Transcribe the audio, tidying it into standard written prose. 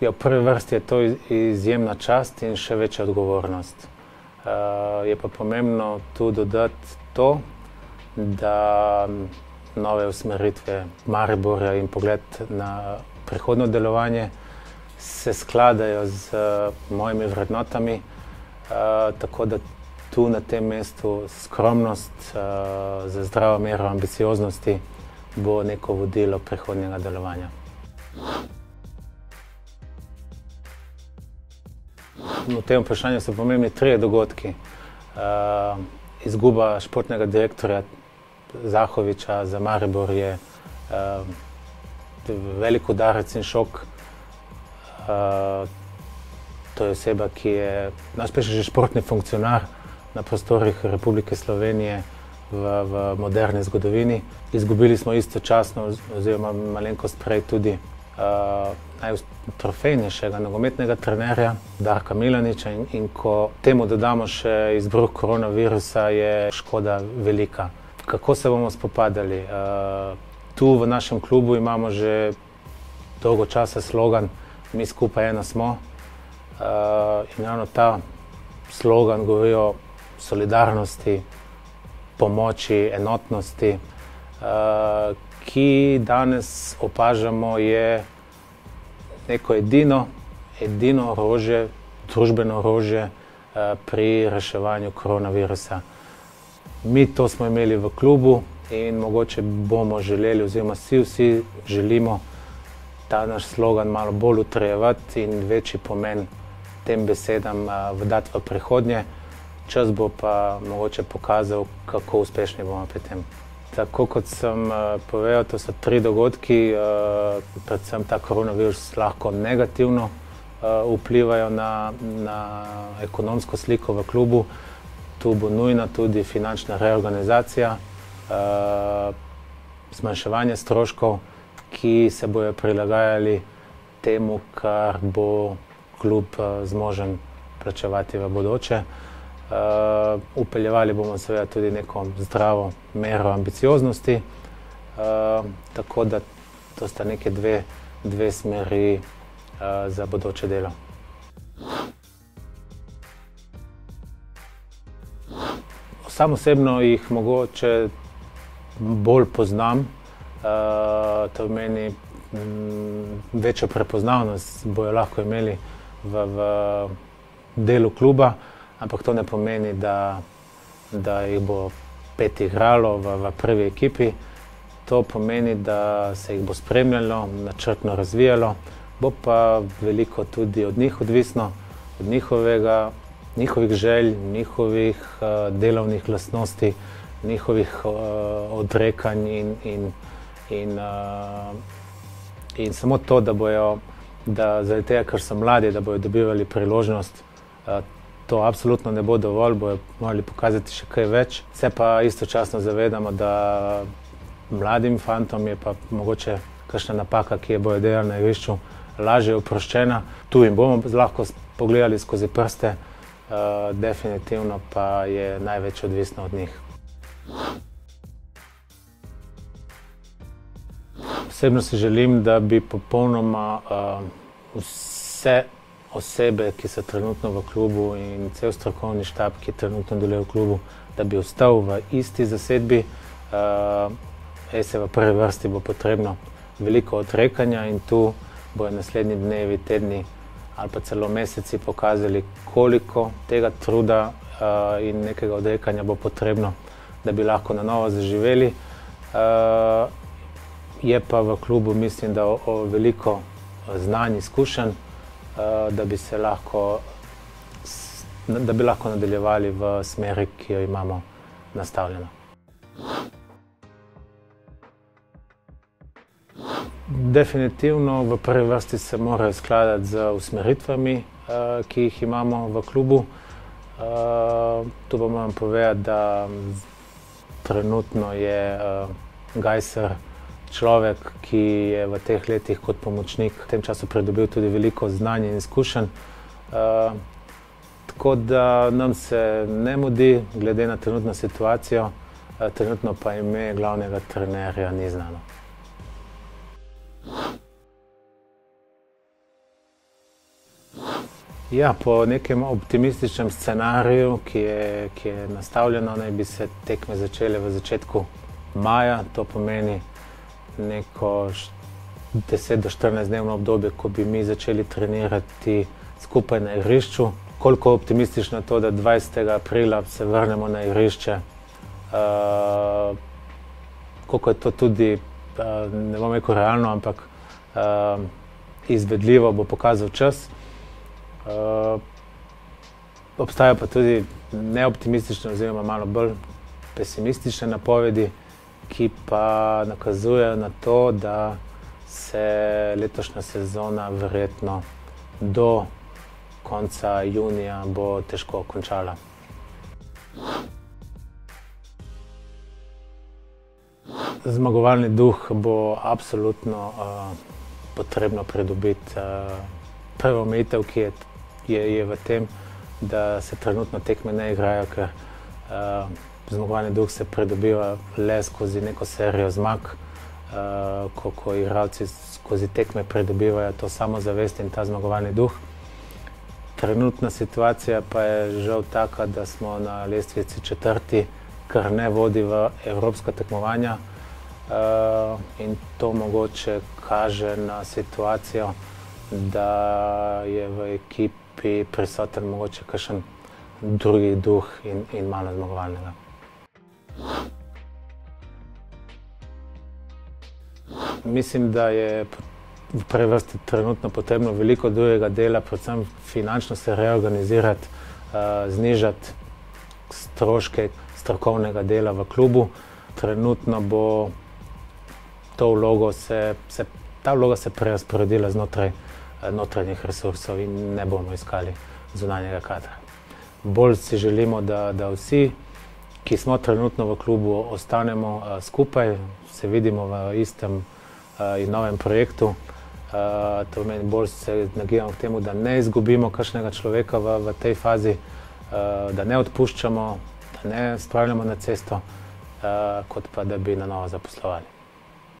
Ja, v prvi vrsti je to izjemna čast in še večja odgovornost. Je pa pomembno tu dodati to, da nove usmeritve Mariborja in pogled na prihodnje delovanje se skladajo z mojimi vrednotami, tako da tu na tem mestu skromnost za zdravo mero ambicioznosti bo neko vodilo prihodnjega delovanja. V tem vprašanju so pomembni trije dogodki. Izguba športnega direktorja Zahoviča za Maribor je velik udarec in šok. To je oseba, ki je najuspešnejši športni funkcionar na prostorih Republike Slovenije v moderni zgodovini. Izgubili smo istočasno oziroma malenkost prej tudi najtrofejnejšega nogometnega trenerja Darka Milaniča in ko temu dodamo še izbruh koronavirusa, je škoda velika. Kako se bomo spopadali? Tu v našem klubu imamo že dolgo časa slogan Mi skupaj eno smo. In ravno ta slogan govori o solidarnosti, pomoči, enotnosti, ki danes opažamo je neko edino orožje, družbeno orožje pri reševanju koronavirusa. Mi to smo imeli v klubu in mogoče bomo želeli oziroma vsi želimo ta naš slogan malo bolj utrjevati in večji pomen tem besedam dati v prihodnje. Čas bo pa mogoče pokazal, kako uspešni bomo pri tem. Tako kot sem povedal, to so tri dogodki, predvsem ta koronavirus lahko negativno vplivajo na ekonomsko sliko v klubu. Tu bo nujna tudi finančna reorganizacija, zmanjševanje stroškov, ki se bojo prilagajali temu, kar bo klub zmožen plačevati v bodoče. Upeljevali bomo seveda tudi neko zdravo mero ambicioznosti, tako da to sta neke dve smeri za bodoče delo. Sam osebno jih mogoče bolj poznam, to pomeni večjo prepoznavnost bojo lahko imeli v delu kluba, ampak to ne pomeni, da jih bo 5 igralo v prvi ekipi. To pomeni, da se jih bo spremljalo, načrtno razvijalo, bo pa veliko tudi od njih odvisno, od njihovih želj, njihovih delovnih lastnosti, njihovih odrekanj in samo to, da zaradi tega, ker so mladi, da bodo dobivali priložnost, to absolutno ne bo dovolj, bojo morali pokazati še kaj več. Se pa istočasno zavedamo, da mladim fantom je pa mogoče kakšna napaka, ki je bojo delali na igrišču, lažje oproščena. Tu jim bomo lahko pogledali skozi prste, definitivno pa je največ odvisno od njih. Osebno si želim, da bi popolnoma vse osebe, ki so trenutno v klubu in cel strokovni štab, ki trenutno deluje v klubu, da bi ostal v isti zasedbi. V prvi vrsti bo potrebno veliko odrekanja in tu bojo naslednji dnevi, tedni ali pa celo meseci pokazali, koliko tega truda in nekega odrekanja bo potrebno, da bi lahko na novo zaživeli. Je pa v klubu, mislim, da veliko znanj, izkušenj, da bi lahko nadaljevali v smeri, ki jo imamo nastavljeno. Definitivno v prvi vrsti se morajo skladati z usmeritvami, ki jih imamo v klubu. Tu pa moram povedati, da trenutno je Gajser človek, ki je v teh letih kot pomočnik v tem času pridobil tudi veliko znanja in izkušenj. Tako da nam se ne mudi glede na trenutno situacijo, trenutno pa ime glavnega trenerja ni znano. Ja, po nekem optimističnem scenariju, ki je nastavljeno, naj bi se tekme začele v začetku maja. To pomeni neko 10 do 14 dnevno obdobje, ko bi mi začeli trenirati skupaj na igrišču. Koliko optimistično je to, da 20. aprila se vrnemo na igrišče. Koliko je to tudi, ne bom rekel realno, ampak izvedljivo, bo pokazal čas. Obstajajo pa tudi neoptimistične oziroma malo bolj pesimistične napovedi, ki pa nakazujejo na to, da se letošnja sezona verjetno do konca junija bo težko končala. Zmagovalni duh bo absolutno potrebno pridobiti. Prva omejitev, ki je v tem, da se trenutno tekme ne igrajo, ker zmagovalni duh se pridobiva le skozi neko serijo zmag, ko igralci skozi tekme pridobivajo to samozavest in ta zmagovalni duh. Trenutna situacija pa je žal taka, da smo na lestvici 4., kar ne vodi v evropska tekmovanja, in to mogoče kaže na situacijo, da je v ekipi prisoten mogoče kakšen drugi duh in malo zmagovalnega. Mislim, da je v prvi vrsti trenutno potrebno veliko drugega dela, predvsem finančno se reorganizirati, znižati stroške strokovnega dela v klubu. Trenutno bo ta vloga se prerazporedila znotraj notranjih resursov in ne bomo iskali zunanjega kadra. Bolj si želimo, da vsi, ki smo trenutno v klubu, ostanemo skupaj, se vidimo v istem in novem projektu. To pomeni, bolj se nagibamo k temu, da ne izgubimo kakšnega človeka v tej fazi, da ne odpuščamo, da ne spravljamo na cesto, kot pa da bi na novo zaposlovali.